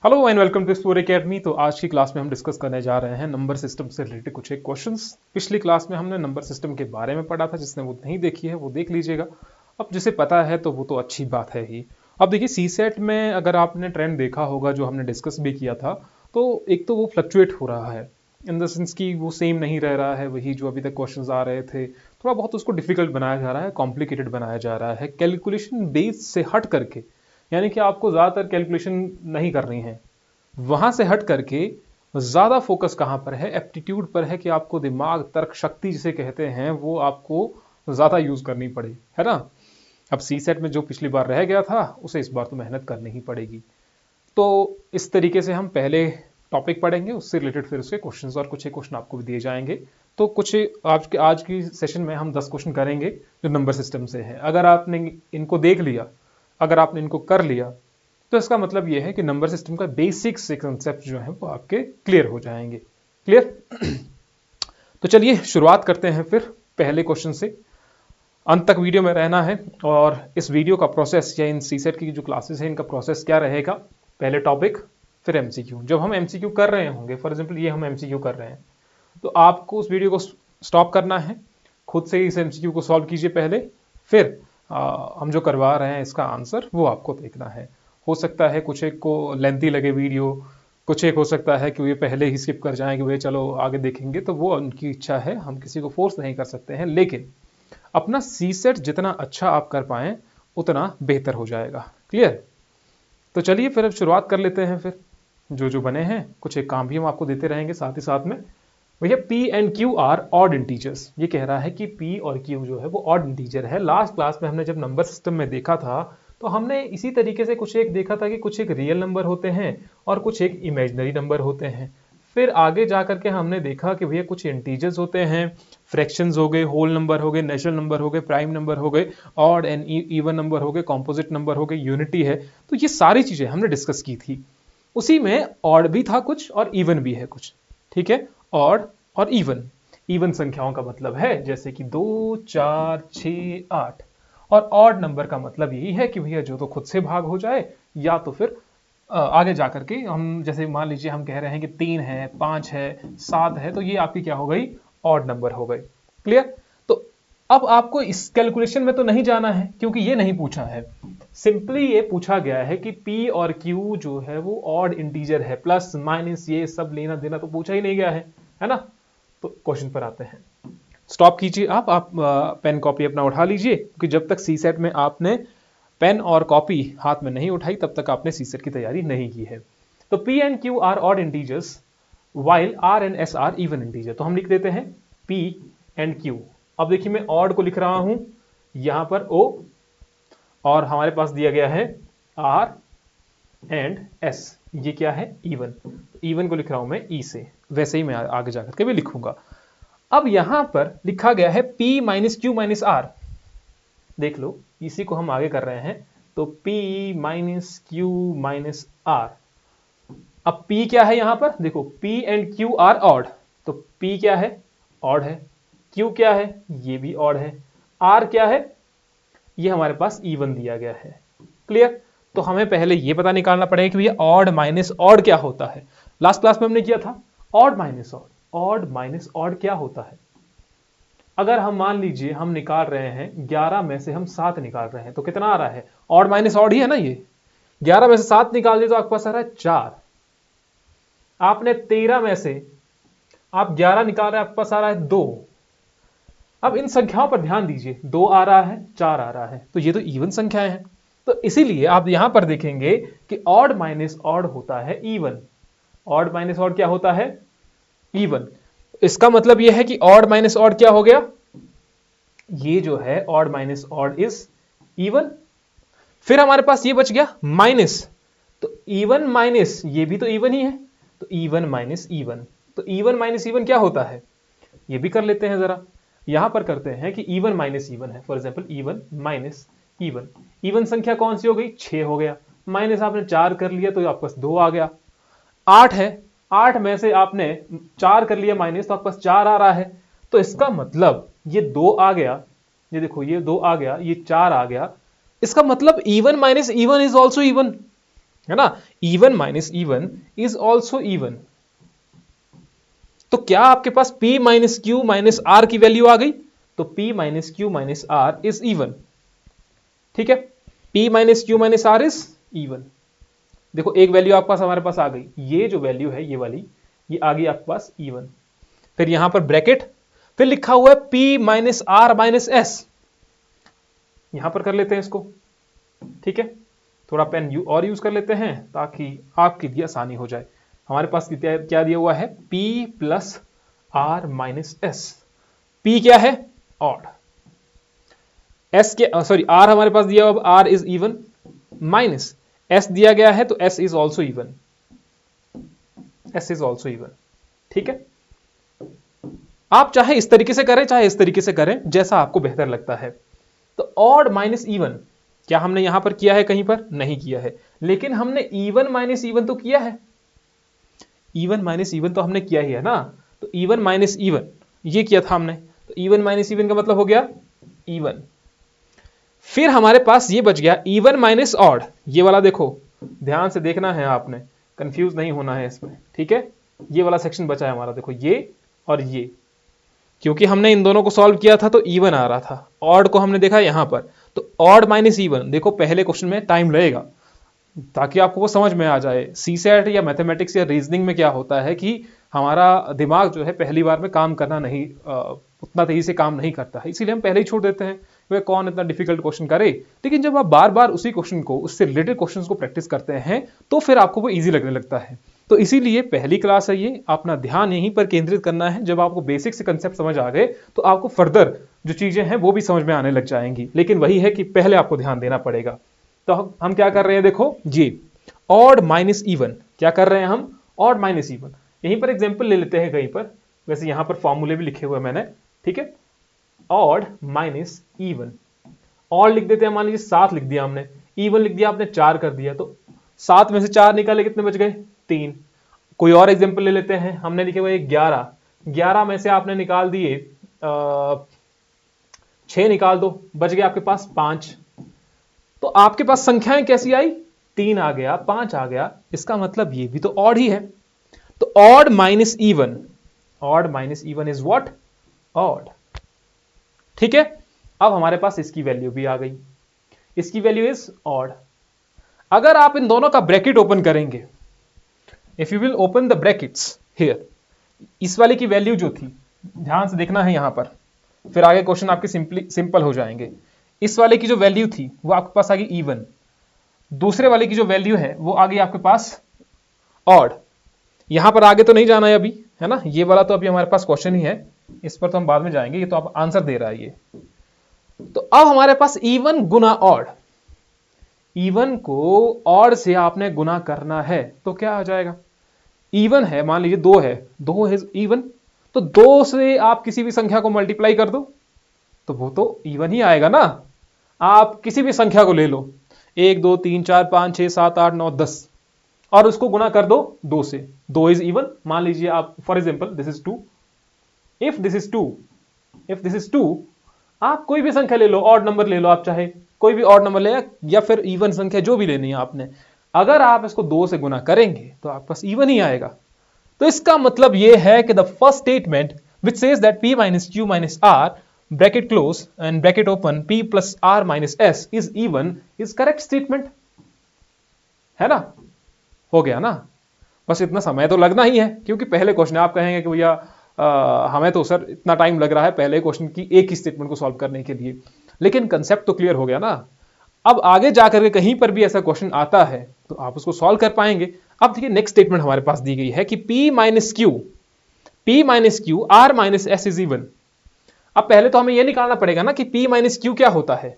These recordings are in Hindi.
Hello and welcome to story academy. तो आज की क्लास में हम डिस्कस करने जा रहे हैं नंबर सिस्टम से रिलेटेड कुछ एक क्वेश्चंस। पिछली क्लास में हमने नंबर सिस्टम के बारे में पढ़ा था, जिसने वो नहीं देखी है वो देख लीजिएगा। अब जिसे पता है तो वो तो अच्छी बात है ही। अब देखिए सी सेट में अगर आपने ट्रेंड देखा होगा जो हमने डिस्कस भी किया था, तो एक तो वो फ्लक्चुएट हो रहा है इन द सेंस कि वो सेम नहीं रह रहा है। वही जो अभी तक क्वेश्चंस आ रहे थे, थोड़ा बहुत उसको डिफिकल्ट बनाया जा रहा है, कॉम्प्लिकेटेड बनाया जा रहा है, कैलकुलेशन बेस से हट करके। यानी कि आपको ज़्यादातर कैलकुलेशन नहीं करनी है, वहां से हट करके ज्यादा फोकस कहां पर है, एप्टीट्यूड पर है कि आपको दिमाग, तर्क शक्ति जिसे कहते हैं, वो आपको ज्यादा यूज करनी पड़े, है ना। अब सी सेट में जो पिछली बार रह गया था उसे इस बार तो मेहनत करनी ही पड़ेगी। तो इस तरीके से हम पहले टॉपिक पढ़ेंगे, उससे रिलेटेड फिर उसके क्वेश्चंस और कुछ एक क्वेश्चन आपको भी दिए जाएंगे। तो कुछ आज की सेशन में हम 10 क्वेश्चन करेंगे जो नंबर सिस्टम से है। अगर आपने इनको देख लिया, अगर आपने इनको कर लिया, तो इसका मतलब यह है कि नंबर सिस्टम का बेसिक से कंसेप्ट जो है वो आपके क्लियर हो जाएंगे। क्लियर। तो चलिए शुरुआत करते हैं फिर पहले क्वेश्चन से। अंत तक वीडियो में रहना है। और इस वीडियो का प्रोसेस या इन सीसेट की जो क्लासेस है इनका प्रोसेस क्या रहेगा, पहले टॉपिक फिर एमसीक्यू। जब हम एमसीक्यू कर रहे होंगे, फॉर एग्जांपल ये हम एमसीक्यू कर रहे हैं, तो आपको उस वीडियो को स्टॉप करना है, खुद से इस एमसीक्यू को सॉल्व कीजिए पहले, फिर हम जो करवा रहे हैं इसका आंसर वो आपको देखना है। हो सकता है कुछ एक को लेंथी लगे वीडियो, कुछ एक हो सकता है कि ये पहले ही स्किप कर जाएं कि वे चलो आगे देखेंगे, तो वो उनकी इच्छा है, हम किसी को फोर्स नहीं कर सकते हैं। लेकिन अपना सी सेट जितना अच्छा आप कर पाएं उतना बेहतर हो जाएगा। क्लियर। तो चलिए फिर अब शुरुआत कर लेते हैं। फिर जो जो बने हैं कुछ एक काम भी हम आपको देते रहेंगे साथ ही साथ में। भैया P and Q are odd integers, ये कह रहा है कि P और Q जो है वो ऑड इंटीजर है। लास्ट क्लास में हमने जब नंबर सिस्टम में देखा था तो हमने इसी तरीके से कुछ एक देखा था कि कुछ एक रियल नंबर होते हैं और कुछ एक इमेजिनरी नंबर होते हैं। फिर आगे जाकर के हमने देखा कि भैया कुछ इंटीजर्स होते हैं, फ्रैक्शंस हो गए, होल नंबर हो गए, नेचुरल नंबर हो गए, प्राइम नंबर हो गए, ऑड एंड इवन नंबर हो गए, कॉम्पोजिट नंबर हो गए, यूनिटी है। तो ये सारी चीजें हमने डिस्कस की थी। उसी में ऑड भी था कुछ और इवन भी है कुछ। ठीक है। ऑड और इवन, इवन संख्याओं का मतलब है जैसे कि 2, 4, 6, 8। और ऑड नंबर का मतलब यही है कि भैया जो तो खुद से भाग हो जाए, या तो फिर आगे जाकर के हम जैसे मान लीजिए हम कह रहे हैं कि 3 है, 5 है, 7 है, तो ये आपकी क्या हो गई, ऑड नंबर हो गए। क्लियर। तो अब आपको इस कैलकुलेशन में तो नहीं जाना है क्योंकि ये नहीं पूछा है। सिंपली ये पूछा गया है कि P और Q जो है वो ऑड इंटीजर है, प्लस माइनस ये सब लेना देना तो पूछा ही नहीं गया है ना। तो क्वेश्चन पर आते हैं। स्टॉप कीजिए आप पेन कॉपी अपना उठा लीजिए, क्योंकि जब तक सी सेट में आपने पेन और कॉपी हाथ में नहीं उठाई तब तक आपने सी सेट की तैयारी नहीं की है। तो P and Q are odd integers while R and S are even integer. तो हम लिख देते हैं P एंड Q। अब देखिए मैं ऑड को लिख रहा हूं यहां पर O, और हमारे पास दिया गया है R एंड S, ये क्या है, इवन। इवन को लिख रहा हूं मैं E से, वैसे ही मैं आगे जाकर के भी लिखूंगा। अब यहां पर लिखा गया है P minus Q minus R। देख लो इसी को हम आगे कर रहे हैं। तो P minus Q minus R। अब P क्या है यहां पर, देखो P and Q are odd, तो P क्या है, ऑड है। Q क्या है, ये भी ऑड है। R क्या है, ये हमारे पास इवन दिया गया है। क्लियर। तो हमें पहले ये पता निकालना पड़ेगा कि भैया ऑड माइनस ऑड क्या होता है। लास्ट क्लास में हमने किया था odd minus odd. Odd minus odd क्या होता है, अगर हम मान लीजिए हम निकाल रहे हैं 11 में से हम 7 निकाल रहे हैं तो कितना आ रहा है, ऑड माइनस ऑड ही है ना। ये 11 में से 7 निकाल दिए तो आपके पास आ रहा है 4। आपने 13 में से आप 11 निकाल रहे हैं, आपके पास आ रहा है 2। अब इन संख्याओं पर ध्यान दीजिए, 2 आ रहा है, 4 आ रहा है, तो ये तो इवन संख्याएं हैं। तो इसीलिए आप यहां पर देखेंगे कि ऑड माइनस ऑड होता है इवन। ऑड माइनस ऑड क्या होता है, इवन। इसका मतलब यह है कि ऑड माइनस ऑड क्या हो गया, ये जो है odd minus odd is even. फिर हमारे पास ये बच गया माइनस, तो इवन माइनस ये भी तो इवन ही है, तो इवन माइनस इवन। तो इवन माइनस इवन क्या होता है, ये भी कर लेते हैं जरा। यहां पर करते हैं कि इवन माइनस इवन है, for example even minus even. Even संख्या कौन सी हो गई, 6 हो गया, माइनस आपने 4 कर लिया तो आपके पास 2 आ गया। 8 है, 8 में से आपने 4 कर लिया माइनस तो आपके पास 4 आ रहा है। तो इसका मतलब ये 2 आ गया, ये देखो ये 2 आ गया, ये 4 आ गया। इसका मतलब even minus even is also even. है ना, even minus even is also even. तो क्या आपके पास P minus Q minus R की वैल्यू आ गई? तो P minus Q minus R is even. ठीक है, P minus Q minus R is even. देखो एक वैल्यू आपके पास हमारे पास आ गई, ये जो वैल्यू है ये वाली, ये आ गई आपके पास इवन। फिर यहां पर ब्रैकेट, फिर लिखा हुआ है P minus R minus S, यहां पर कर लेते हैं इसको। ठीक है, थोड़ा पेन और यूज कर लेते हैं ताकि आपके लिए आसानी हो जाए। हमारे पास क्या दिया हुआ है? P plus R minus S. P क्या है? ऑड। एस के सॉरी आर हमारे पास दिया हुआ, R is even, minus S दिया गया है तो S is also even, S is also even. ठीक है, आप चाहे इस तरीके से करें चाहे इस तरीके से करें, जैसा आपको बेहतर लगता है। तो ऑड माइनस इवन क्या हमने यहां पर किया है? कहीं पर नहीं किया है, लेकिन हमने इवन माइनस इवन तो किया है। इवन माइनस इवन तो हमने किया ही है ना, तो इवन माइनस इवन ये किया था हमने, तो इवन माइनस इवन का मतलब हो गया इवन। फिर हमारे पास ये बच गया इवन माइनस ऑड, ये वाला देखो ध्यान से देखना है आपने, कंफ्यूज नहीं होना है इसमें। ठीक है, ये वाला सेक्शन बचा है हमारा, देखो ये और ये, क्योंकि हमने इन दोनों को सॉल्व किया था तो इवन आ रहा था, ऑड को हमने देखा यहां पर, तो ऑड माइनस इवन। देखो पहले क्वेश्चन में टाइम लगेगा ताकि आपको वो समझ में आ जाए। सीसेट या मैथमेटिक्स या रीजनिंग में क्या होता है कि हमारा दिमाग जो है पहली बार में काम करना नहीं, उतना तेजी से काम नहीं करता है, इसीलिए हम पहले ही छोड़ देते हैं, वे कौन इतना डिफिकल्ट क्वेश्चन करे। लेकिन जब आप बार बार उसी क्वेश्चन को, उससे रिलेटेड क्वेश्चन को प्रैक्टिस करते हैं तो फिर आपको वो ईजी लगने लगता है। तो इसीलिए पहली क्लास है ये, अपना ध्यान यहीं पर केंद्रित करना है। जब आपको बेसिक से कंसेप्ट समझ आ गए तो आपको फर्दर जो चीजें हैं वो भी समझ में आने लग जाएंगी, लेकिन वही है कि पहले आपको ध्यान देना पड़ेगा। तो हम क्या कर रहे हैं? देखो जी, ऑड माइनस इवन, क्या कर रहे हैं हम? Odd minus even. यहीं पर एग्जांपल ले लेते हैं कहीं पर, वैसे यहां पर फॉर्मूले भी लिखे हुए मैंने। ठीक है, ऑड माइनस इवन, ऑड लिख देते हैं, मान लीजिए 7 लिख दिया हमने, इवन लिख दिया आपने 4 कर दिया, तो 7 में से 4 निकाले कितने बच गए? 3। कोई और एग्जांपल ले लेते हैं, हमने लिखे हुए 11, 11 में से आपने निकाल दिए 6 निकाल दो, बच गया आपके पास 5। तो आपके पास संख्याएं कैसी आई? 3 आ गया, 5 आ गया, इसका मतलब ये भी तो ऑड ही है। तो odd minus even, odd minus even is what? Odd. ठीक है, अब हमारे पास इसकी वैल्यू भी आ गई, इसकी वैल्यू इज ऑड। अगर आप इन दोनों का ब्रैकेट ओपन करेंगे, if you will open the brackets here, इस वाले की वैल्यू जो थी, ध्यान से देखना है यहां पर, फिर आगे क्वेश्चन आपके सिंपल हो जाएंगे। इस वाले की जो वैल्यू थी वो आपके पास आ गई इवन, दूसरे वाले की जो वैल्यू है वो आ गई आपके पास ऑड। यहां पर आगे तो नहीं जाना है अभी, है ना, ये वाला तो अभी हमारे पास क्वेश्चन ही है, इस पर तो हम बाद में जाएंगे, ये तो आप आंसर दे रहा है ये। तो अब हमारे पास इवन गुना ऑड, इवन को ऑड से आपने गुना करना है तो क्या आ जाएगा? इवन है, मान लीजिए 2 है, 2 है इवन, तो 2 से आप किसी भी संख्या को मल्टीप्लाई कर दो तो वो तो इवन ही आएगा ना। आप किसी भी संख्या को ले लो, 1 2 3 4 5 6 7 8 9 10, और उसको गुना कर दो 2 से, 2 इज इवन। मान लीजिए आप for example this is 2, if this is 2, if this is 2, आप कोई भी संख्या ले लो, ऑड नंबर ले लो, आप चाहे कोई भी ऑड नंबर ले या फिर इवन संख्या जो भी लेनी है आपने, अगर आप इसको 2 से गुना करेंगे तो आपके पास इवन ही आएगा। तो इसका मतलब यह है कि the first statement which says that p minus Q minus R bracket close and bracket open p plus R minus S is even is correct statement, है ना। हो गया ना, बस इतना समय तो लगना ही है, क्योंकि पहले क्वेश्चन आप कहेंगे कि भैया हमें तो सर इतना टाइम लग रहा है पहले क्वेश्चन की एक ही स्टेटमेंट को सॉल्व करने के लिए, लेकिन कंसेप्ट तो क्लियर हो गया ना। अब आगे जाकर के कहीं पर भी ऐसा क्वेश्चन आता है तो आप उसको सॉल्व कर पाएंगे। अब देखिए नेक्स्ट स्टेटमेंट हमारे पास दी गई है कि p minus Q R minus S is even. अब पहले तो हमें यह निकालना पड़ेगा ना कि p माइनस क्यू क्या होता है।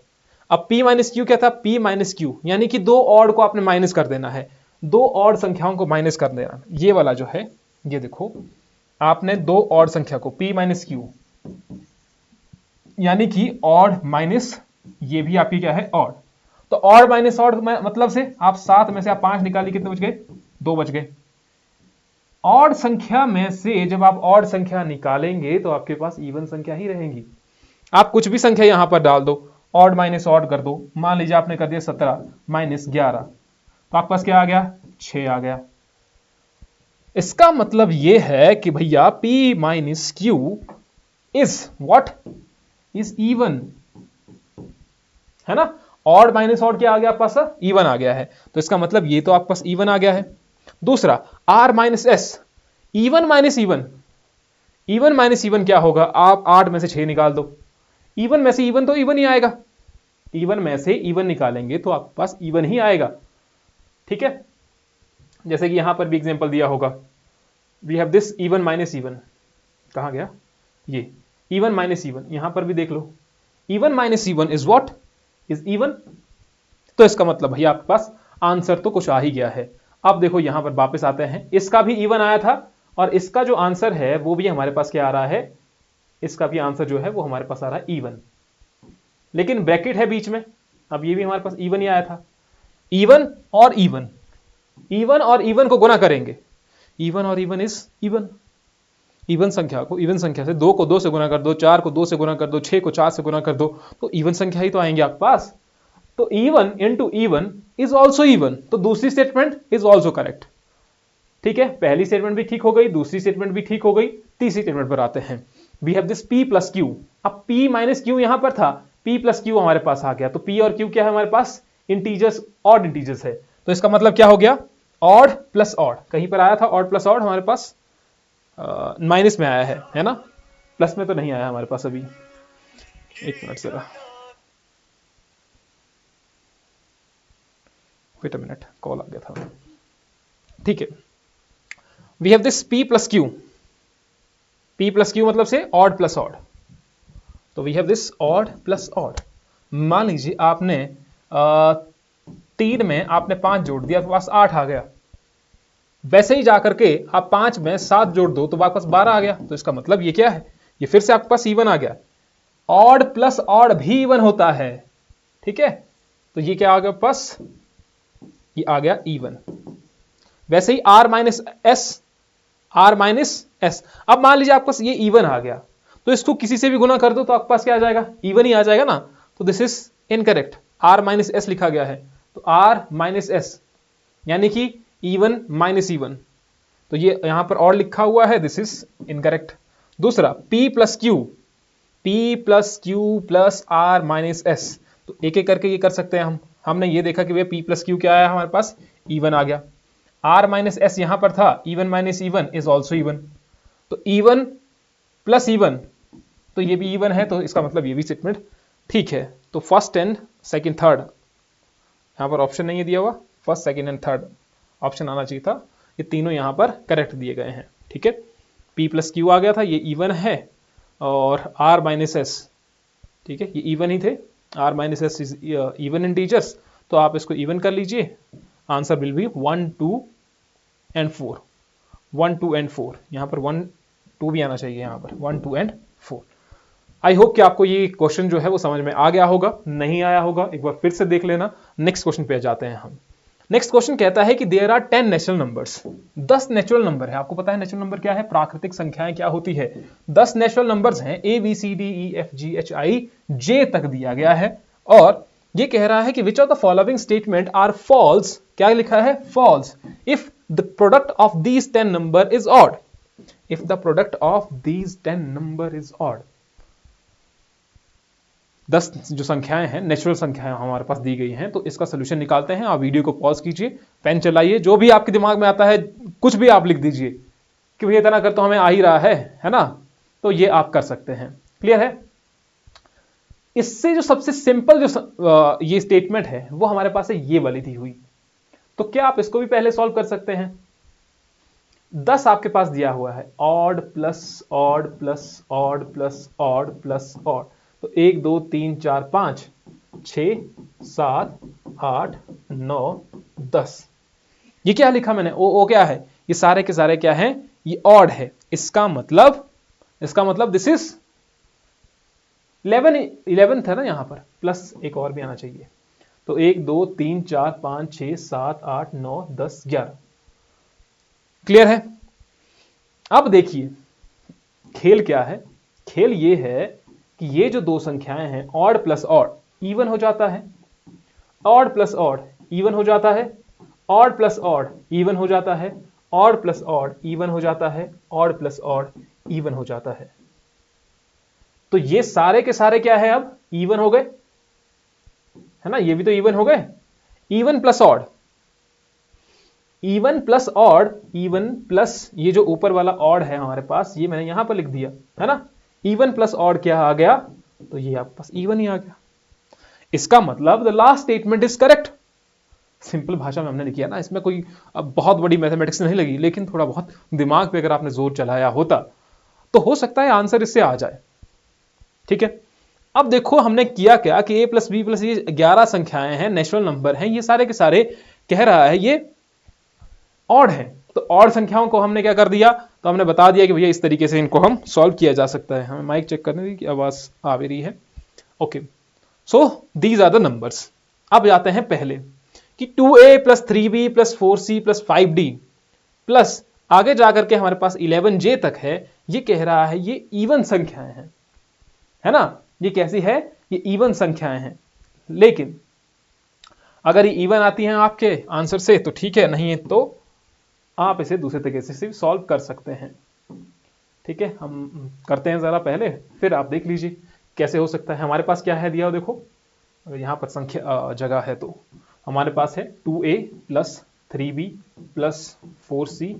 अब p माइनस क्यू क्या था? p माइनस क्यू यानी कि 2 ऑड को आपने माइनस कर देना है, 2 ऑड संख्याओं को माइनस कर देना। ये वाला जो है, ये देखो आपने 2 ऑड संख्या को p माइनस क्यू यानी कि ऑड माइनस ये भी आपकी क्या है? ऑड। तो ऑड माइनस ऑड मतलब से आप 7 में से आप 5 निकालिए, कितने बच गए? 2 बच गए। ऑड संख्या में से जब आप ऑड संख्या निकालेंगे तो आपके पास इवन संख्या ही रहेंगी। आप कुछ भी संख्या यहां पर डाल दो, ऑड माइनस ऑड कर दो। मान लीजिए आपने कर दिया 17 माइनस 11, तो आपके पास क्या आ गया, 6 आ गया। इसका मतलब ये है कि भैया P minus Q is what, is even, है ना। ऑड माइनस ऑड क्या आ गया आपके पास, इवन आ गया है। तो इसका मतलब ये तो आपके पास इवन आ गया है। दूसरा R minus S, even minus even, even minus even क्या होगा, आप 8 में से 6 निकाल दो, इवन में से इवन तो इवन ही आएगा, इवन में से इवन निकालेंगे तो आपके पास इवन ही आएगा, ठीक है। जैसे कि यहां पर भी एग्जांपल दिया होगा, we have this even minus even, कहां गया ये इवन माइनस इवन, यहां पर भी देख लो, even minus even is what, is even. तो इसका मतलब भैया आपके पास आंसर तो कुछ आ ही गया है। अब देखो यहां पर वापस आते हैं, इसका भी इवन आया था और इसका जो आंसर है वो भी हमारे पास क्या आ रहा है, इसका भी आंसर जो है वो हमारे पास आ रहा है इवन, लेकिन ब्रैकेट है बीच में। अब ये भी हमारे पास इवन ही आया था, इवन और इवन, इवन और इवन को गुना करेंगे, इवन और इवन इज इवन, इवन संख्या को इवन संख्या से, 2 को 2 से गुना कर दो, 4 को 2 से गुना कर दो, 6 को 4 से गुना कर दो, तो इवन संख्या ही तो आएंगे आपके पास। तो even into even is also even, तो दूसरी स्टेटमेंट इज ऑल्सो करेक्ट, ठीक है। पहली स्टेटमेंट भी ठीक हो गई, दूसरी स्टेटमेंट भी ठीक हो गई, तीसरी स्टेटमेंट पर आते हैं। We have this P plus Q, अब P माइनस Q यहां पर था, P प्लस Q हमारे पास आ गया, तो P और Q क्या है हमारे पास, इंटीजर्स, ऑड इंटीजर्स है। तो इसका मतलब क्या हो गया, ऑड प्लस ऑड, कहीं पर आया था ऑड प्लस ऑड हमारे पास माइनस में आया है ना, प्लस में तो नहीं आया हमारे पास अभी, एक मिनट जरा, वेट अ मिनट, कॉल आ गया था, ठीक है। We have this P plus Q, P plus Q मतलब से ऑड प्लस ऑड, तो we have this odd plus odd. मान लीजिए आपने 3 में आपने 5 जोड़ दिया तो पास 8 आ गया, वैसे ही जाकर के आप 5 में 7 जोड़ दो तो आपके पास 12 आ गया। तो इसका मतलब ये क्या है, ये फिर से आपके पास इवन आ गया, ऑड प्लस ऑड भी इवन होता है, ठीक है। तो ये क्या आ गया पास, ये आ गया इवन। वैसे ही R minus S, R minus S, अब मान लीजिए आपके पास ये इवन आ गया, तो इसको किसी से भी गुना कर दो तो आपके पास क्या आ जाएगा, इवन ही आ जाएगा ना। तो this is incorrect, R minus S लिखा गया है, तो R माइनस एस यानी कि इवन माइनस इवन, तो ये यहां पर और लिखा हुआ है, दिस इज इनकरेक्ट। दूसरा P plus Q, P plus Q plus R minus S, तो एक एक करके ये कर सकते हैं हमने ये देखा कि भैया P प्लस क्यू क्या आया हमारे पास, इवन आ गया, R माइनस एस यहां पर था, even minus even is also even, तो इवन प्लस इवन, तो ये भी इवन है, तो इसका मतलब ये भी स्टेटमेंट ठीक है। तो फर्स्ट एंड सेकंड थर्ड, यहां पर ऑप्शन नहीं है दिया हुआ, first second and third option आना चाहिए था, ये तीनों यहां पर करेक्ट दिए गए हैं, ठीक है। P प्लस क्यू आ गया था, ये इवन है, और R माइनस एस, ठीक है, ये इवन ही थे, R minus S is even integers, तो आप इसको इवन कर लीजिए, answer will be 1 2 and 4, 1 2 and 4, यहां पर 1 2 भी आना चाहिए, यहां पर 1 2 एंड 4। आई होप कि आपको ये क्वेश्चन जो है वो समझ में आ गया होगा, नहीं आया होगा एक बार फिर से देख लेना। नेक्स्ट क्वेश्चन पे जाते हैं हम। नेक्स्ट क्वेश्चन कहता है कि there are 10 natural numbers, 10 natural number है। आपको पता है नेचुरल नंबर क्या है, प्राकृतिक संख्याएं क्या होती है। 10 नेचुरल नंबर्स हैं, A B C D E F G H I J तक दिया गया है, और ये कह रहा है कि which of the following statement are false, क्या लिखा है, false, if the product of these 10 number is odd, if the product of these 10 number is odd. 10 जो संख्याएं हैं, नेचुरल संख्याएं हमारे पास दी गई हैं, तो इसका सोल्यूशन निकालते हैं। आप वीडियो को पॉज कीजिए, पेन चलाइए, जो भी आपके दिमाग में आता है कुछ भी आप लिख दीजिए कि भैया इतना कर तो हमें आ ही रहा है ना, तो ये आप कर सकते हैं। क्लियर है। इससे जो सबसे सिंपल जो ये स्टेटमेंट है वो हमारे पास है ये वाली दी हुई, तो क्या आप इसको भी पहले सॉल्व कर सकते हैं। 10 आपके पास दिया हुआ है, odd plus odd plus odd plus odd plus odd, तो 1 2 3 4 5 6 7 8 9 10, ये क्या लिखा मैंने, ओ क्या है, ये सारे के सारे क्या हैं, ये ऑड है। इसका मतलब दिस इज 11 था ना, यहां पर प्लस एक और भी आना चाहिए, तो 1 2 3 4 5 6 7 8 9 10 11। क्लियर है। अब देखिए खेल क्या है, खेल ये है कि ये जो दो संख्याएं हैं, ऑड प्लस ऑड इवन हो जाता है, ऑड प्लस ऑड इवन हो जाता है, ऑड प्लस ऑड इवन हो जाता है, ऑड प्लस ऑड इवन हो जाता है, ऑड प्लस ऑड इवन हो जाता है। तो ये सारे के सारे क्या है, अब इवन हो गए, है ना, ये भी तो इवन हो गए। Even plus odd, even plus odd, even plus ये जो ऊपर वाला ऑड है हमारे पास, ये मैंने यहां पर लिख दिया, है ना। इवन प्लस ऑड क्या आ गया, तो ये आपके पास इवन ही आ गया। इसका मतलब the last statement is correct. Simple भाषा में हमने लिखी है ना, इसमें कोई अब बहुत बड़ी मैथमेटिक्स नहीं लगी, लेकिन थोड़ा बहुत दिमाग पे अगर आपने जोर चलाया होता तो हो सकता है आंसर इससे आ जाए। ठीक है, अब देखो हमने किया क्या कि a प्लस बी प्लस ये 11 संख्याएं हैं, नेचुरल नंबर हैं, ये सारे के सारे कह रहा है ये ऑड है। तो ऑड संख्याओं को हमने क्या कर दिया, तो हमने बता दिया कि भैया इस तरीके से इनको हम सॉल्व किया जा सकता है। हमें माइक चेक करने दी कि आवाज आ भी रही है। Okay, so these are the numbers. अब जाते हैं पहले कि 2a plus 3b plus 4c plus 5d plus आगे जाकर के हमारे पास 11j तक है। ये कह रहा है ये इवन संख्याएं हैं, है ना। ये कैसी है, ये इवन संख्याएं हैं। लेकिन अगर ये इवन आती हैं आपके आंसर से तो ठीक है, नहीं है तो आप इसे दूसरे तरीके से सॉल्व कर सकते हैं। ठीक है, हम करते हैं जरा पहले, फिर आप देख लीजिए कैसे हो सकता है। हमारे पास क्या है दिया, देखो अगर यहां पर संख्या जगह है तो हमारे पास है 2a plus 3b plus 4c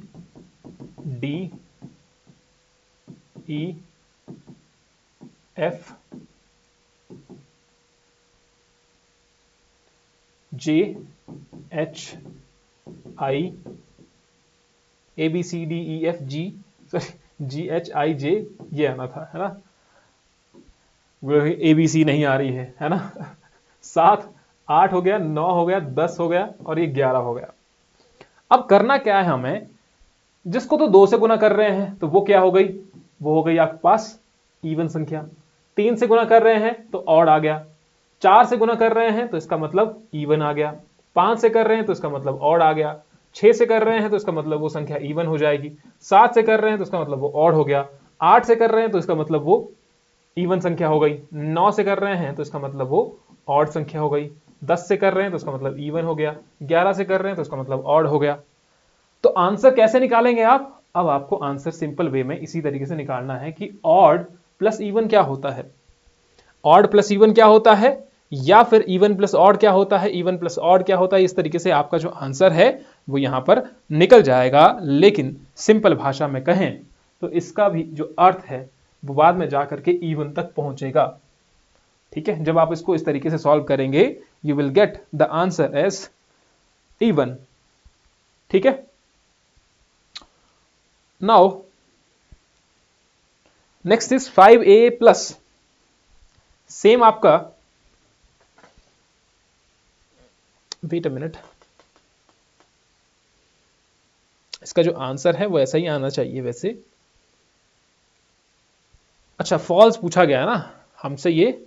d e f j h i a b c d e f g g h i j, ये आना था, है ना। ए बी सी नहीं आ रही है ना। 7 8 हो गया, 9 हो गया, 10 हो गया और ये 11 हो गया। अब करना क्या है हमें, जिसको तो 2 से गुना कर रहे हैं तो वो क्या हो गई, वो हो गई आपके पास इवन संख्या। 3 से गुना कर रहे हैं तो ऑड आ गया। 4 से गुना कर रहे हैं तो इसका मतलब इवन आ गया। 5 से कर रहे हैं तो इसका मतलब ऑड आ गया। 6 से कर रहे हैं तो इसका मतलब वो संख्या इवन हो जाएगी। 7 से कर रहे हैं तो इसका मतलब वो ऑड हो गया। 8 से कर रहे हैं तो इसका मतलब वो इवन संख्या हो गई। 9 से कर रहे हैं तो इसका मतलब वो ऑड संख्या हो गई। 10 से कर रहे हैं तो इसका मतलब इवन हो गया। 11 से कर रहे हैं तो इसका मतलब ऑड हो गया। तो आंसर कैसे निकालेंगे आप, अब आपको आंसर सिंपल वे में इसी तरीके से निकालना है कि ऑड प्लस इवन क्या होता है, ऑड प्लस इवन क्या होता है, या फिर इवन प्लस ऑड क्या होता है, इवन प्लस ऑड क्या होता है। इस तरीके से आपका जो आंसर है वो यहां पर निकल जाएगा। लेकिन सिंपल भाषा में कहें तो इसका भी जो अर्थ है वो बाद में जाकर के इवन तक पहुंचेगा। ठीक है, जब आप इसको इस तरीके से सॉल्व करेंगे you will get the answer as even. ठीक है, now next is 5a plus, same आपका, वेट अ मिनट, इसका जो आंसर है वो ऐसा ही आना चाहिए वैसे। अच्छा, फॉल्स पूछा गया है ना हमसे, ये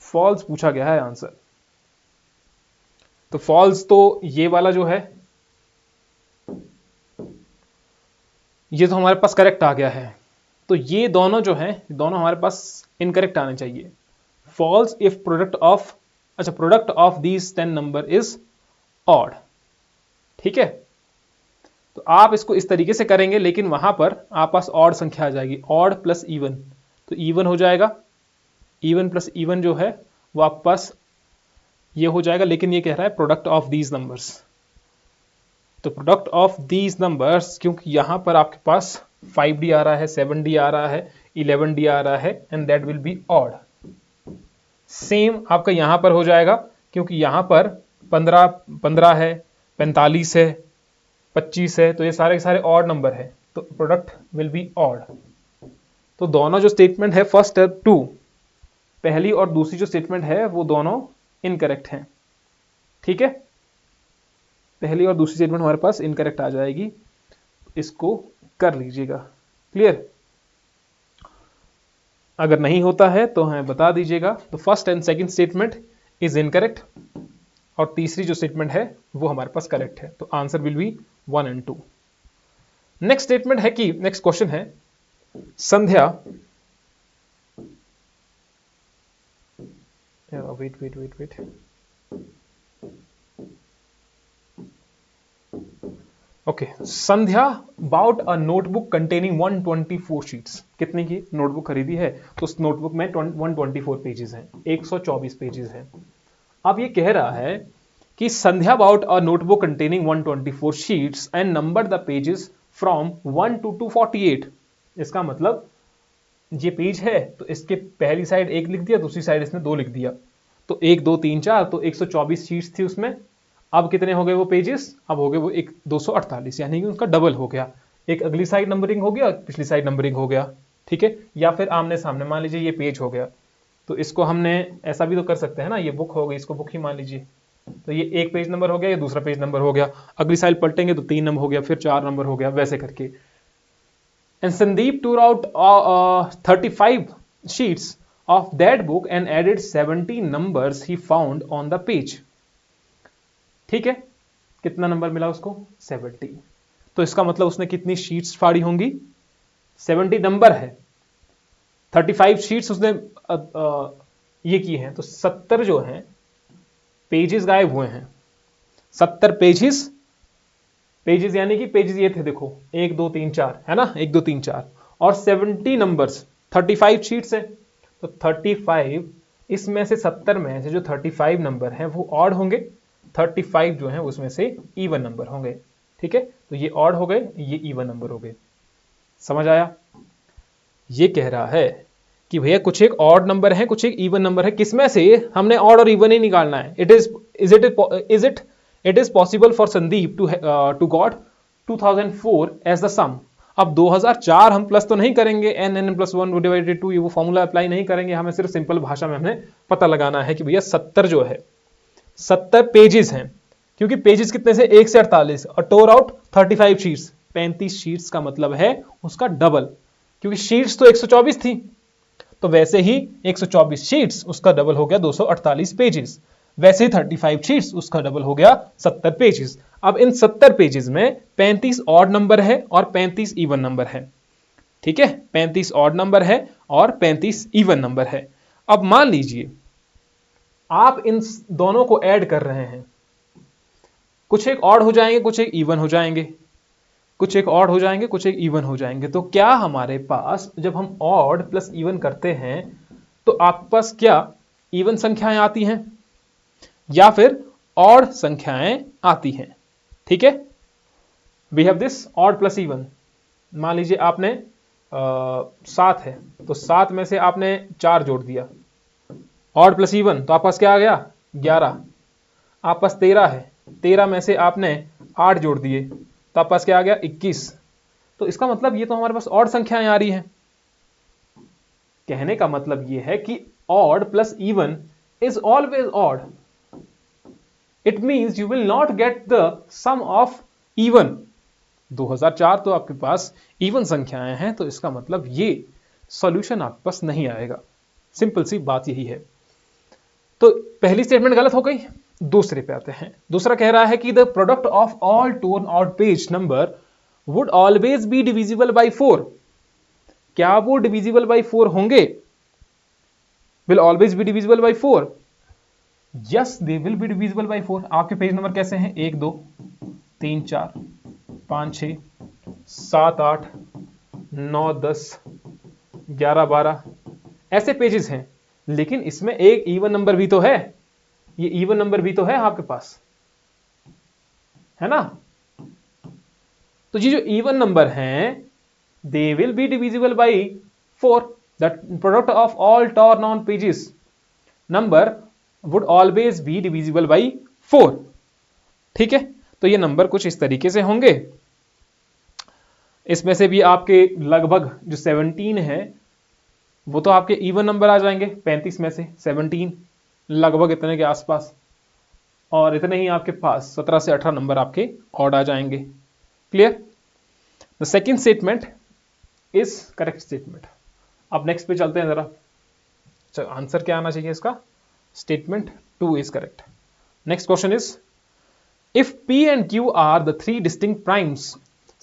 फॉल्स पूछा गया है आंसर। तो फॉल्स तो ये वाला जो है ये तो हमारे पास करेक्ट आ गया है। तो ये दोनों जो है दोनों हमारे पास इनकरेक्ट आने चाहिए। फॉल्स इफ प्रोडक्ट ऑफ, अच्छा product of these 10 number is odd. ठीक है, तो आप इसको इस तरीके से करेंगे, लेकिन वहां पर आप पास ऑड संख्या आ जाएगी, ऑड प्लस इवन, तो इवन हो जाएगा। इवन प्लस इवन जो है वो आपके पास ये हो जाएगा, लेकिन ये कह रहा है प्रोडक्ट ऑफ दीज नंबर्स। तो प्रोडक्ट ऑफ दीज नंबर्स, क्योंकि यहां पर आपके पास 5d आ रहा है, 7d आ रहा है, 11d आ रहा है, and that will be odd. Same आपका यहां पर हो जाएगा, क्योंकि यहां पर 15 है, 45 है, 25 है, तो ये सारे के सारे ऑड नंबर है, तो प्रोडक्ट विल बी ऑड। तो दोनों जो स्टेटमेंट है फर्स्ट और टू, पहली और दूसरी जो स्टेटमेंट है वो दोनों इनकरेक्ट हैं। ठीक है, पहली और दूसरी स्टेटमेंट हमारे पास इनकरेक्ट आ जाएगी, इसको कर लीजिएगा क्लियर। अगर नहीं होता है तो हमें बता दीजिएगा। तो first and second statement is incorrect और तीसरी जो स्टेटमेंट है वो हमारे पास करेक्ट है, तो answer will be 1 and 2। Next statement है कि नेक्स्ट क्वेश्चन है, Sandhya, wait wait wait wait, okay Sandhya bought a notebook containing 124 sheets. कितने की नोटबुक खरीदी है? तो उस नोटबुक में 124 पेजेस हैं, 124 पेजेस हैं। अब ये कह रहा है कि Sandhya bought a notebook containing 124 sheets and number the pages from 1 to 248। इसका मतलब ये पेज है तो इसके पहली साइड 1 लिख दिया, दूसरी साइड इसने 2 लिख दिया, तो 1 2 3 4, तो 124 शीट्स थी उसमें। अब कितने हो गए वो पेजेस? अब हो गए वो 248, यानी कि उसका डबल हो गया। एक अगली साइड नंबरिंग हो गया, पिछली साइड नंबरिंग हो गया, ठीक है। या फिर आमने सामने, मान लीजिए ये पेज हो गया, तो इसको हमने ऐसा भी तो कर सकते हैं ना, ये बुक हो गई, इसको बुक ही मान लीजिए, तो ये एक पेज नंबर हो गया, ये दूसरा पेज नंबर हो गया, अगली साइड पलटेंगे तो 3 नंबर हो गया, फिर 4 नंबर हो गया, वैसे करके। And Sandeep tore out 35 sheets of that book and added 70 numbers he found on the page। ठीक है, कितना नंबर मिला उसको? 70। तो इसका मतलब उसने कितनी शीट्स फाड़ी होंगी? 70 नंबर है, 35 शीट्स उसने ये की हैं, तो 70 जो हैं पेजेस गायब हुए हैं। 70 पेजेस, पेजेस यानी कि पेजेस ये थे, देखो 1 2 3 4 है ना, 1 2 3 4, और 70 नंबर्स, 35 शीट्स है, तो 35 इसमें से 70 में से जो 35 नंबर हैं वो ऑड होंगे, 35 जो हैं उसमें से इवन नंबर होंगे, ठीक है। तो ये ऑड हो गए, ये इवन नंबर हो गए। समझ आया? ये कह रहा है कि भैया कुछ एक ऑड नंबर है, कुछ एक इवन नंबर है, किसमें से हमने ऑड और इवन ही निकालना है। It is possible for Sandeep to got 2004 as the sum. अब 2004 हम प्लस तो नहीं करेंगे, n+1 डिवाइडेड 2, ये वो फॉर्मूला अप्लाई नहीं करेंगे, हमें सिर्फ सिंपल भाषा में हमें पता लगाना है कि भैया 70 जो है, 70 पेजेस हैं, क्योंकि पेजेस कितने से 1 से 48, और टोर आउट 35 शीट्स, 35 शीट्स का मतलब है उसका डबल, क्योंकि शीट्स तो 124 थी, तो वैसे ही 124 शीट्स उसका डबल हो गया 248 पेजेस, वैसे ही 35 शीट्स उसका डबल हो गया 70 पेजेस। अब इन 70 पेजेस में 35 ऑड नंबर है और 35 इवन नंबर है, ठीक है, 35 ऑड नंबर है और 35 इवन नंबर है। अब मान लीजिए आप इन दोनों को ऐड कर रहे हैं, कुछ एक ऑड हो जाएंगे, कुछ एक इवन हो जाएंगे, कुछ एक ऑड हो जाएंगे, कुछ एक इवन हो जाएंगे। तो क्या हमारे पास जब हम ऑड प्लस इवन करते हैं तो आपके पास क्या इवन संख्याएं आती हैं या फिर ऑड संख्याएं आती हैं? ठीक है, we have this odd plus even. मान लीजिए आपने 7 है, तो 7 में से आपने 4 जोड़ दिया, ऑड प्लस इवन, तो आपके पास क्या आ गया? 11। आपके पास 13 है, 13 में से आपने 8 जोड़ दिए, तो आपके पास क्या आ गया? 21। तो इसका मतलब ये तो हमारे पास ऑड संख्याएं आ रही हैं। कहने का मतलब ये है कि odd plus even is always odd. It means you will not get the sum of even. 2004 तो आपके पास इवन संख्याएं हैं, तो इसका मतलब ये सॉल्यूशन आपके पास नहीं आएगा। सिंपल सी बात यही है। तो पहली स्टेटमेंट गलत हो गई। दूसरे पे आते हैं। दूसरा कह रहा है कि the product of all tone odd page number would always be divisible by 4। क्या वो डिविजिबल बाई 4 होंगे? Will always be divisible by 4। Yes, they will be divisible by 4। आपके पेज नंबर कैसे हैं? 1 2 3 4 5 6 7 8 9 10 11 12 ऐसे पेजेस हैं, लेकिन इसमें एक इवन नंबर भी तो है। ये इवन नंबर भी तो है आपके पास, है ना? तो ये जो इवन नंबर हैं they will be divisible by 4। The product of all टॉर नॉन पेजेस number would always be divisible by 4। ठीक है, तो ये नंबर कुछ इस तरीके से होंगे। इसमें से भी आपके लगभग जो 17 है वो तो आपके इवन नंबर आ जाएंगे। 35 में से 17 लगभग इतने के आसपास, और इतने ही आपके पास 17 से 18 नंबर आपके ऑड आ जाएंगे। Clear? The second statement is correct statement. अब नेक्स्ट पे चलते हैं जरा। चलो, आंसर क्या आना चाहिए इसका? Statement 2 is correct. Next question is if P and Q are the three distinct primes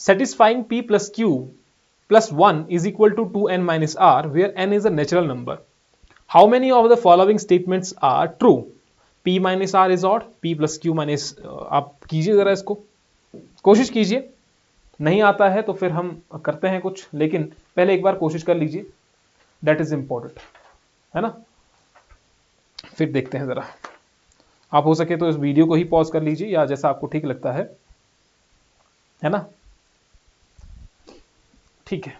satisfying P plus Q plus 1 is equal to 2n minus r, where n is a natural number, how many of the following statements are true? P minus r is odd, P plus Q minus आप कीजिए जरा इसको। कोशिश कीजिए, नहीं आता है तो फिर हम करते हैं कुछ, लेकिन पहले एक बार कोशिश कर लीजिए, दैट इज इंपॉर्टेंट, है ना। फिर देखते हैं जरा, आप हो सके तो इस वीडियो को ही पॉज कर लीजिए या जैसा आपको ठीक लगता है ना। ठीक है,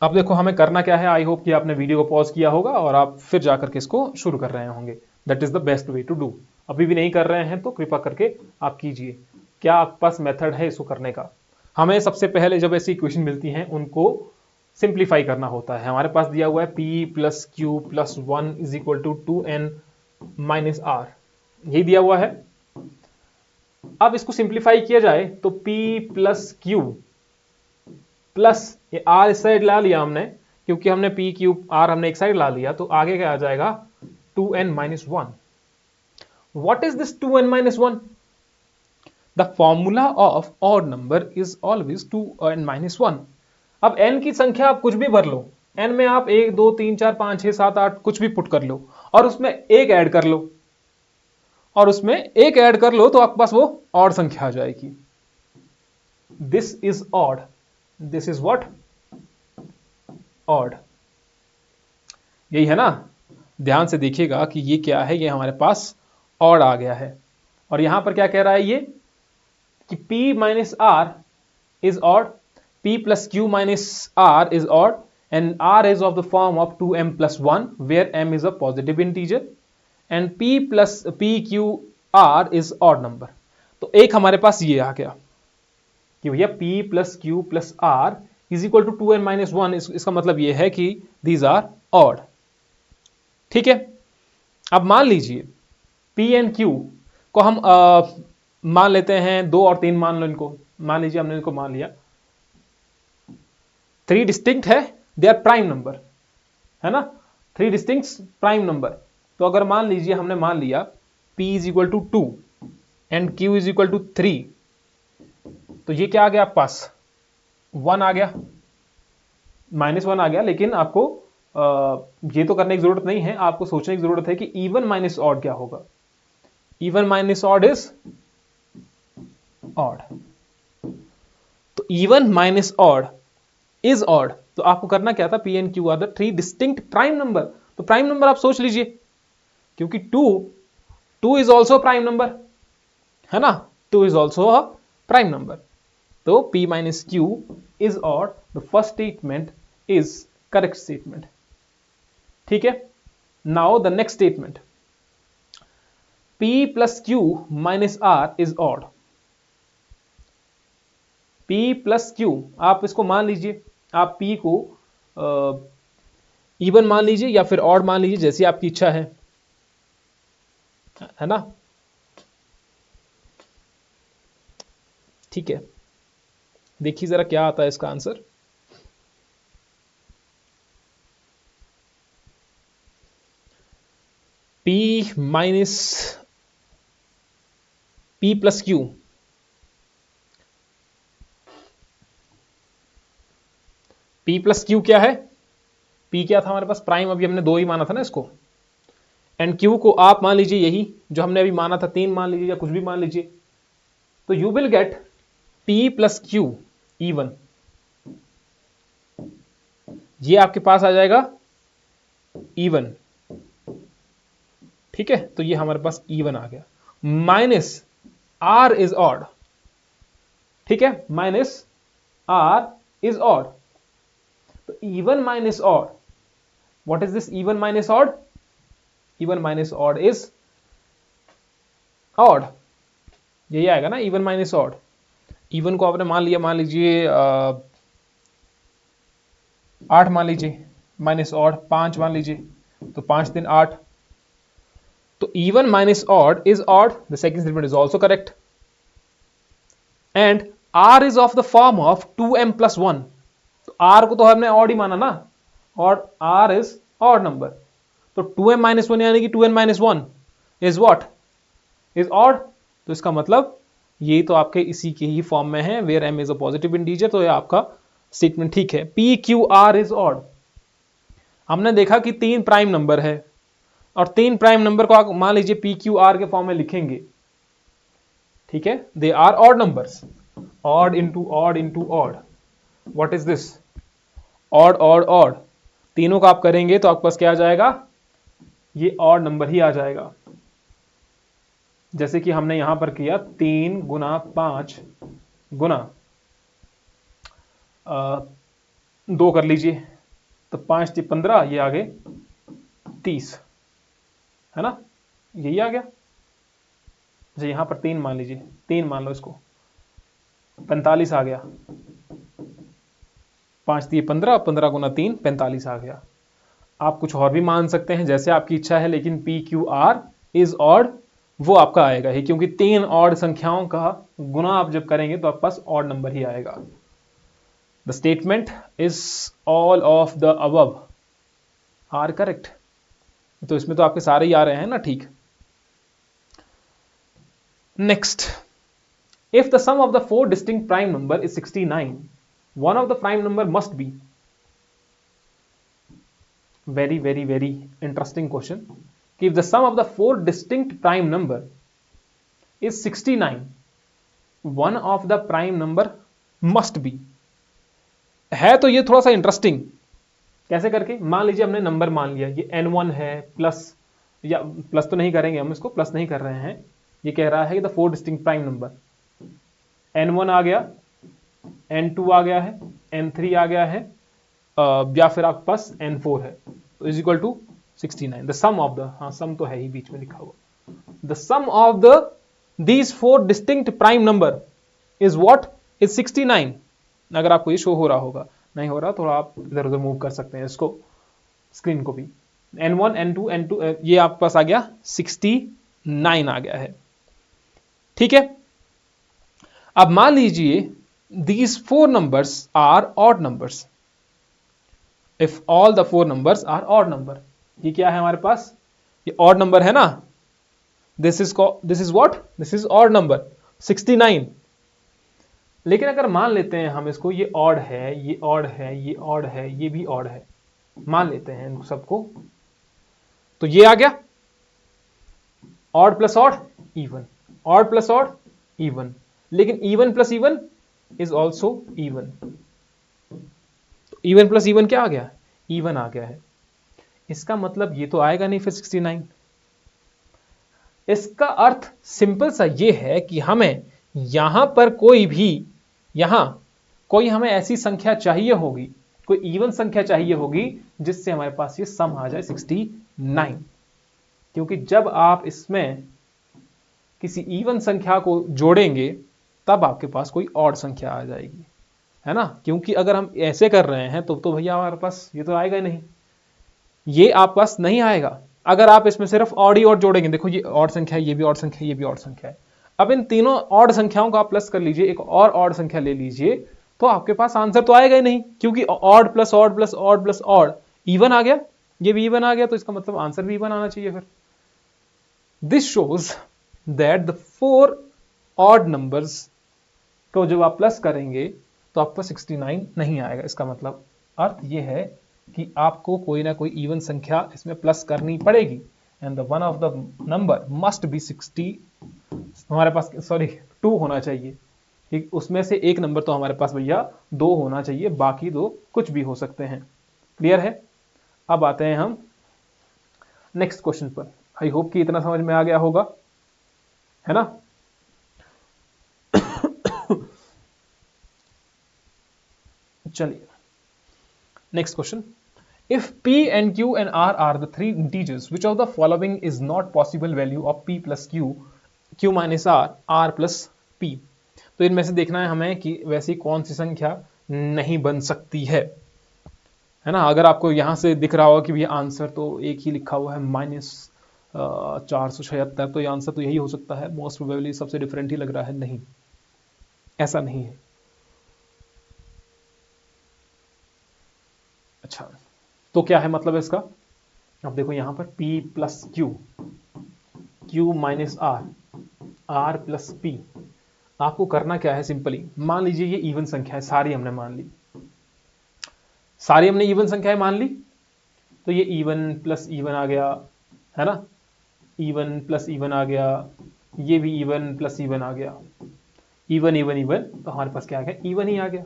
अब देखो हमें करना क्या है। आई होप कि आपने वीडियो को पॉज किया होगा और आप फिर जाकर के इसको शुरू कर रहे होंगे। That is the best way to do. अभी भी नहीं कर रहे हैं तो कृपया करके आप कीजिए। क्या आपके पास मेथड है इसको करने का? हमें सबसे पहले जब ऐसी इक्वेशन मिलती हैं उनको सिंप्लीफाई करना होता है। हमारे पास दिया हुआ है p plus Q plus 1 is equal to 2n minus R, यही दिया हुआ है। अब इसको सिंप्लीफाई किया जाए तो p प्लस क्यू प्लस ये आर इस साइड ला लिया हमने, क्योंकि हमने p क्यूब आर हमने एक साइड ला लिया, तो आगे क्या आ जाएगा 2n minus 1। What is this 2n minus 1? The formula of odd number is always 2n minus 1। अब n की संख्या आप कुछ भी भर लो, n में आप 1 2 3 4 5 6 7 8 कुछ भी पुट कर लो और उसमें एक ऐड कर लो, तो आपके पास वो ऑड संख्या आ जाएगी। This is odd, this is what? Odd. यही है ना। ध्यान से देखिएगा कि ये क्या है, ये हमारे पास ऑड आ गया है। और यहां पर क्या कह रहा है ये कि p minus R is odd, p plus Q minus R is odd and r is of the form of 2m plus 1 where m is a positive integer and p plus p q r is odd number। तो एक हमारे पास ये आ गया कि भैया p plus Q plus r is equal to 2n minus 1। इसका मतलब ये है कि दीज आर ऑड। ठीक है, अब मान लीजिए p एंड q को हम मान लेते हैं 2 और 3, मान लो इनको, मान लीजिए हमने इनको मान लिया 3 डिस्टिंक्ट है, दे आर प्राइम नंबर, है ना, 3 डिस्टिंक्ट प्राइम नंबर। तो अगर मान लीजिए हमने मान लिया p is equal to 2 and q is equal to 3, तो ये क्या आ गया आपके पास 1 आ गया, माइनस 1 आ गया। लेकिन आपको ये तो करने की जरूरत नहीं है, आपको सोचने की जरूरत है कि इवन माइनस ऑड क्या होगा। Even minus odd is odd, तो even minus odd is odd. तो आपको करना क्या था, p and q are the 3 distinct prime number. तो प्राइम नंबर आप सोच लीजिए, क्योंकि 2 इज ऑल्सो प्राइम नंबर, है ना, 2 is also a prime number. तो p minus Q is odd, the first statement is correct statement. ठीक है, now the next statement, p plus Q minus R is odd. p plus Q, आप इसको मान लीजिए, आप p को इवन मान लीजिए या फिर ऑड मान लीजिए, जैसी आपकी इच्छा है ना। ठीक है, देखिए जरा क्या आता है इसका answer. p minus p plus Q, p plus Q क्या है, p क्या था हमारे पास प्राइम, अभी हमने 2 ही माना था ना इसको, एंड q को आप मान लीजिए यही जो हमने अभी माना था 3 मान लीजिए या कुछ भी मान लीजिए। तो you will gate p plus Q even, ये आपके पास आ जाएगा इवन। ठीक है, तो ये हमारे पास इवन आ गया, माइनस r इज ऑड। ठीक है, माइनस r इज ऑड, तो even minus odd, what is this even minus odd? Even minus odd is odd, यही आएगा ना, इवन माइनस ऑड। इवन को आपने मान लिया, मान लीजिए 8 मान लीजिए, माइनस ऑड 5 मान लीजिए, तो 5 3 8। तो even minus odd is odd, the second statement is also correct. And r is of the form of 2m plus 1, तो r को तो हमने ऑड ही माना ना, और r इज ऑड नंबर, तो 2m माइनस 1 यानी कि 2n minus 1 is what? Is odd. तो इसका मतलब ये तो आपके इसी के ही फॉर्म में है, where m is a positive integer, तो ये आपका स्टेटमेंट ठीक है। p q r is odd, हमने देखा कि 3 प्राइम नंबर है और 3 प्राइम नंबर को आप मान लीजिए p q r के फॉर्म में लिखेंगे, ठीक है, they are odd numbers, odd into odd into odd, what is this, odd odd odd, तीनों का आप करेंगे तो आपके पास क्या आ जाएगा, ये ऑड नंबर ही आ जाएगा। जैसे कि हमने यहां पर किया 3 गुना 5 गुना 2 कर लीजिए, तो 5 × 15, ये आगे 30, है ना, यही आ गया। अच्छा यहां पर 3 मान लीजिए, 3 मान लो इसको, 45 आ गया, 5 × 15, 15 गुना 3, 45 आ गया। आप कुछ और भी मान सकते हैं जैसे आपकी इच्छा है, लेकिन P Q R is odd वो आपका आएगा ही, क्योंकि 3 ऑड संख्याओं का गुना आप जब करेंगे तो आपके पास ऑड नंबर ही आएगा। The statement is all of the above are correct, तो इसमें तो आपके सारे ही आ रहे हैं ना, ठीक। Next, if the sum of the 4 distinct prime number is 69, one of the prime number must be, very very very interesting question, if the sum of the 4 distinct prime number is 69, one of the prime number must be, है तो ये थोड़ा सा इंटरेस्टिंग। कैसे करके, मान लीजिए हमने नंबर मान लिया ये n1 है, प्लस, या प्लस तो नहीं करेंगे हम, इसको प्लस नहीं कर रहे हैं, ये कह रहा है कि the 4 distinct prime number, n1 आ गया, n2 आ गया है, n3 आ गया है, या फिर आपके पास n4 है, तो is equal to 69। The sum of the, हाँ सम तो है ही बीच में लिखा हुआ, the sum of the these 4 distinct prime number is what, is 69। अगर आपको ये शो हो रहा होगा, नहीं हो रहा थोड़ा आप इधर उधर मूव कर सकते हैं इसको, स्क्रीन को भी, n1 n2 n2 ये आपके पास आ गया 69 आ गया है, ठीक है। अब मान लीजिए these 4 numbers are odd numbers, if all the 4 numbers are odd number, ये क्या है हमारे पास, ये odd number है ना, this is what, this is odd number 69। लेकिन अगर मान लेते हैं हम इसको, ये odd है, ये odd है, ये odd है, ये भी odd है, मान लेते हैं इन सबको, तो ये आ गया odd plus odd even, odd plus odd even, लेकिन even plus even is also even, even plus even क्या आ गया, इवन आ गया है। इसका मतलब ये तो आएगा नहीं फिर 69। इसका अर्थ सिंपल सा ये है कि हमें यहां पर कोई हमें ऐसी संख्या चाहिए होगी, कोई इवन संख्या चाहिए होगी जिससे हमारे पास ये सम आ जाए 69, क्योंकि जब आप इसमें किसी इवन संख्या को जोड़ेंगे तब आपके पास कोई ऑड संख्या आ जाएगी, है ना, क्योंकि अगर हम ऐसे कर रहे हैं तो भैया हमारे पास ये तो आएगा नहीं, ये आपके पास नहीं आएगा। अगर आप इसमें सिर्फ ऑड ही ऑड जोड़ेंगे, देखो ये ऑड संख्या है, ये भी ऑड संख्या है, ये भी ऑड संख्या है, अब इन तीनों ऑड संख्याओं को आप प्लस कर लीजिए, एक और ऑड संख्या ले लीजिए, तो आपके पास आंसर तो आएगा ही नहीं, क्योंकि odd plus odd plus odd plus odd even आ गया, ये भी इवन आ गया, तो इसका मतलब आंसर भी इवन आना चाहिए फिर। This shows that the 4 odd numbers को जब आप प्लस करेंगे तो आपको 69 नहीं आएगा। इसका मतलब अर्थ ये है कि आपको कोई ना कोई इवन संख्या इसमें प्लस करनी पड़ेगी, and the one of the number must B 60, हमारे पास 2 होना चाहिए, ठीक, उसमें से एक नंबर तो हमारे पास भैया 2 होना चाहिए, बाकी 2 कुछ भी हो सकते हैं। क्लियर है। अब आते हैं हम नेक्स्ट क्वेश्चन पर। आई होप कि इतना समझ में आ गया होगा, है ना। चलिए next question, if p and q and r are the 3 integers, which of the following is not possible value of p plus q, q minus r plus p। तो इनमें से देखना है हमें कि वैसी कौन सी संख्या नहीं बन सकती है ना। अगर आपको यहां से दिख रहा होगा कि भैया आंसर तो एक ही लिखा हुआ है -476, तो ये आंसर तो यही हो सकता है, मोस्ट प्रोबेबली सबसे डिफरेंट ही लग रहा है, नहीं, ऐसा नहीं है। अच्छा, तो क्या है मतलब इसका, अब देखो यहां पर p plus Q, q minus r plus p, आपको करना क्या है, सिंपली मान लीजिए ये इवन संख्या है, सारी हमने मान ली, सारी हमने इवन संख्याएं मान ली, तो ये इवन प्लस इवन आ गया, है ना, इवन प्लस इवन आ गया, ये भी इवन प्लस इवन आ गया, इवन इवन इवन, तो हमारे पास क्या आ गया, इवन ही आ गया।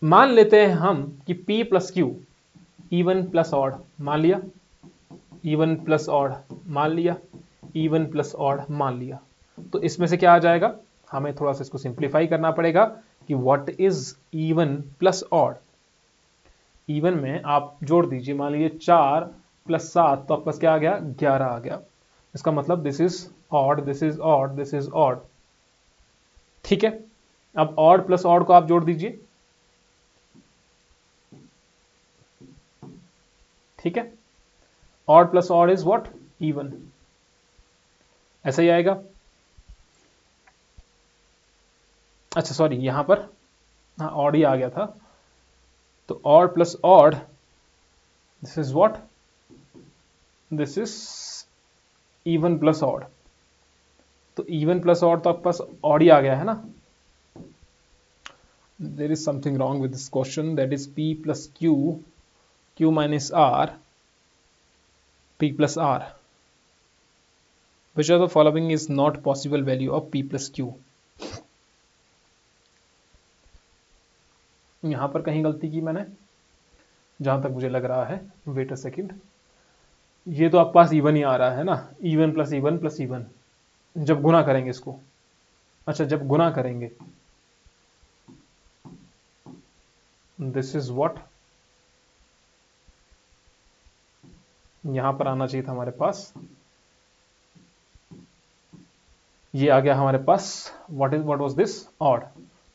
मान लेते हैं हम कि p plus Q even plus odd, मान लिया, इवन प्लस ऑड मान लिया, इवन प्लस ऑड मान लिया, तो इसमें से क्या आ जाएगा, हमें थोड़ा सा इसको सिंप्लीफाई करना पड़ेगा कि what is even plus odd. Even में आप जोड़ दीजिए, मान लीजिए 4 प्लस 7, तो आपके पास क्या आ गया, 11 आ गया। इसका मतलब this is odd, this is odd, this is odd. ठीक है, अब ऑड प्लस ऑड को आप जोड़ दीजिए, ठीक है, odd plus odd is what, even, ऐसा ही आएगा। अच्छा सॉरी, यहां पर हाँ ऑड ही आ गया था, तो odd plus odd this is what, this is even plus odd, तो इवन प्लस ऑड तो आपके पास ऑड ही आ गया है ना। There is something wrong with this question, that is p plus q, q minus r, p plus r, which of the following is not possible value of p plus q। यहां पर कहीं गलती की मैंने, जहां तक मुझे लग रहा है, वेट अ सेकंड, ये तो आपके पास इवन ही आ रहा है ना, even plus even plus even, जब गुना करेंगे इसको, अच्छा जब गुना करेंगे, दिस इज व्हाट, यहां पर आना चाहिए था हमारे पास, ये आ गया हमारे पास, व्हाट वाज दिस, ऑड,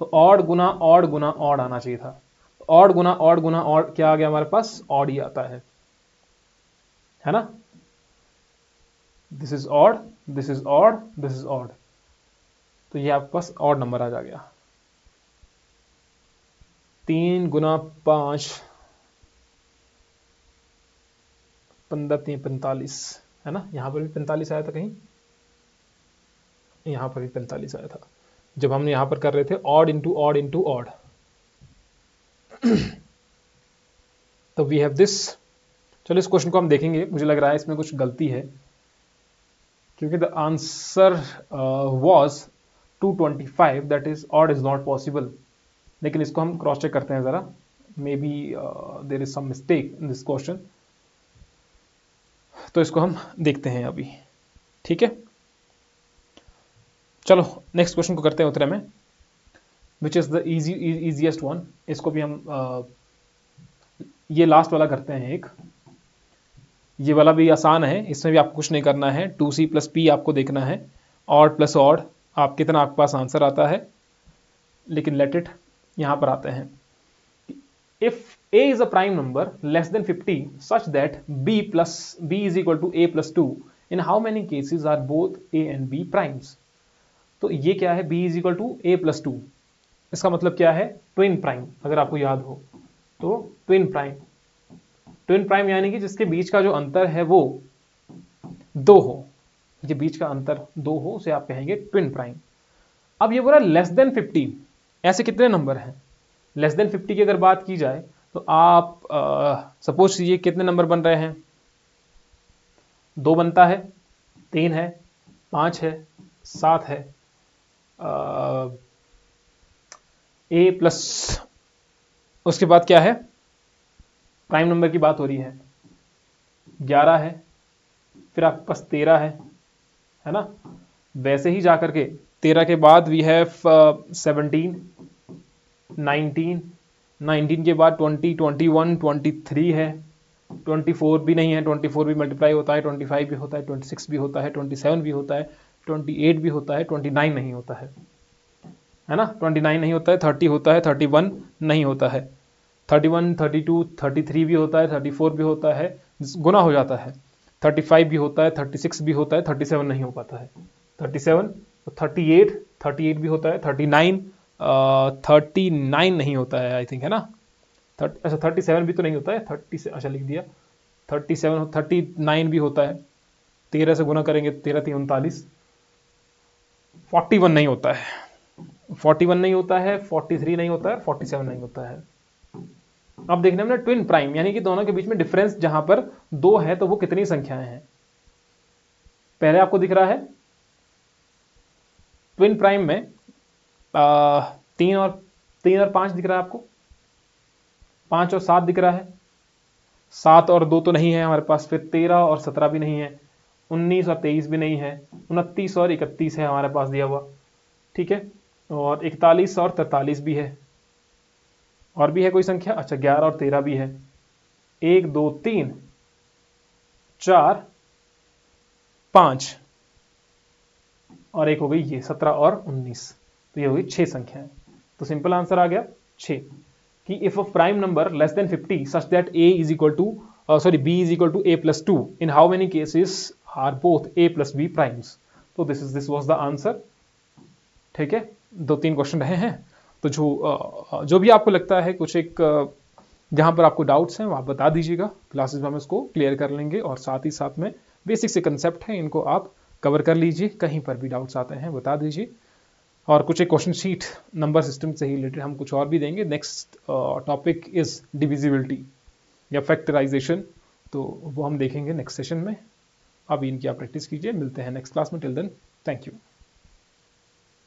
तो ऑड गुना ऑड गुना ऑड आना चाहिए था, ऑड गुना ऑड गुना ऑड क्या आ गया हमारे पास, ऑड ही आता है ना। This is odd, this is odd, this is odd, तो ये आपके पास ऑड नंबर आ जा गया। 3 गुना 5, 15 3 45, है ना, यहां पर भी 45 आया था कहीं, यहां पर भी 45 आया था, जब हमने यहां पर कर रहे थे odd into odd into odd. तो वी हैव दिस, चलो इस क्वेश्चन को हम देखेंगे, मुझे लग रहा है इसमें कुछ गलती है, क्योंकि the answer was 225, that is odd is not possible, लेकिन इसको हम क्रॉस चेक करते हैं जरा, maybe there is some mistake in this question, तो इसको हम देखते हैं अभी, ठीक है। चलो नेक्स्ट क्वेश्चन को करते हैं उत्तरे में, which is the easiest one, इसको भी हम ये लास्ट वाला करते हैं एक, ये वाला भी आसान है, इसमें भी आपको कुछ नहीं करना है, 2c प्लस पी आपको देखना है, ऑड प्लस ऑड आप कितना आपके पास आंसर आता है, लेकिन लेट इट, यहां पर आते हैं, if a is a prime number less than 50 such that b is equal to a plus 2, in how many cases are both a and b primes। तो ये क्या है, b is equal to a plus 2, इसका मतलब क्या है, ट्विन प्राइम, अगर आपको याद हो तो ट्विन प्राइम, ट्विन प्राइम यानी कि जिसके बीच का जो अंतर है वो 2 हो, ये बीच का अंतर 2 हो, उसे आप कहेंगे ट्विन प्राइम। अब ये बोला लेस देन 50, ऐसे कितने नंबर हैं, लेस देन 50 की अगर बात की जाए तो आप सपोज कीजिए कितने नंबर बन रहे हैं, 2 बनता है, 3 है, 5 है, 7 है, ए प्लस, उसके बाद क्या है, प्राइम नंबर की बात हो रही है, 11 है, फिर आपके पास 13 है ना, वैसे ही जाकर के 13 के बाद वी हैव 17, 19 के बाद 20, 21, 23 है, 24 भी नहीं है, 24 भी मल्टीप्लाई होता है, 25 भी होता है, 26 भी होता है, 27 भी होता है, 28 भी होता है, 29 नहीं होता है ना, 29 नहीं होता है, 30 होता है, 31 नहीं होता है, 31, 32, 33 भी होता है, 34 भी होता है, गुना हो जाता है, 35 भी होता है, 36 भी होता है, 37 नहीं हो पाता है, 37, 38 भी होता है, 39 39 नहीं होता है आई थिंक, है ना, अच्छा 37 भी तो नहीं होता है, 30 से अच्छा लिख दिया, 37 39 भी होता है, 13 से गुना करेंगे, 13 3 39, 41 नहीं होता है, 41 नहीं होता है, 43 नहीं होता है, 47 नहीं होता है। अब देखने में ट्विन प्राइम यानी कि दोनों के बीच में डिफरेंस जहां पर 2 है तो वो कितनी संख्याएं हैं, पहले आपको दिख रहा है ट्विन प्राइम में 3 और 5 दिख रहा है आपको, 5 और 7 दिख रहा है, 7 और 2 तो नहीं है हमारे पास, फिर 13 और 17 भी नहीं है, 19 और 23 भी नहीं है, 29 और 31 है हमारे पास दिया हुआ, ठीक है, और 41 और 43 भी है, और भी है कोई संख्या, अच्छा 11 और 13 भी है, 1 2 3 4 5 और एक हो गई ये 17 और 19, तो ये हो गई 6 संख्याएं। तो सिंपल आंसर आ गया 6 कि if a prime number less than 50 such that a is equal to b is equal to a plus 2 in how many cases are both a plus b primes. तो दिस वाज द आंसर, ठीक है। 2-3 क्वेश्चन रहे हैं, तो जो भी आपको लगता है कुछ एक जहां पर आपको डाउट्स हैं वो आप बता दीजिएगा, क्लासेस में हम इसको क्लियर कर लेंगे, और साथ ही साथ में बेसिक से कंसेप्ट हैं इनको आप कवर कर लीजिए, कहीं पर भी डाउट्स आते हैं बता दीजिए। और कुछ एक क्वेश्चन शीट नंबर सिस्टम से ही रिलेटेड हम कुछ और भी देंगे। नेक्स्ट टॉपिक इज डिविजिबिलिटी या फैक्टराइजेशन, तो वो हम देखेंगे नेक्स्ट सेशन में। अभी इनकी आप प्रैक्टिस कीजिए, मिलते हैं नेक्स्ट क्लास में। Till then thank you.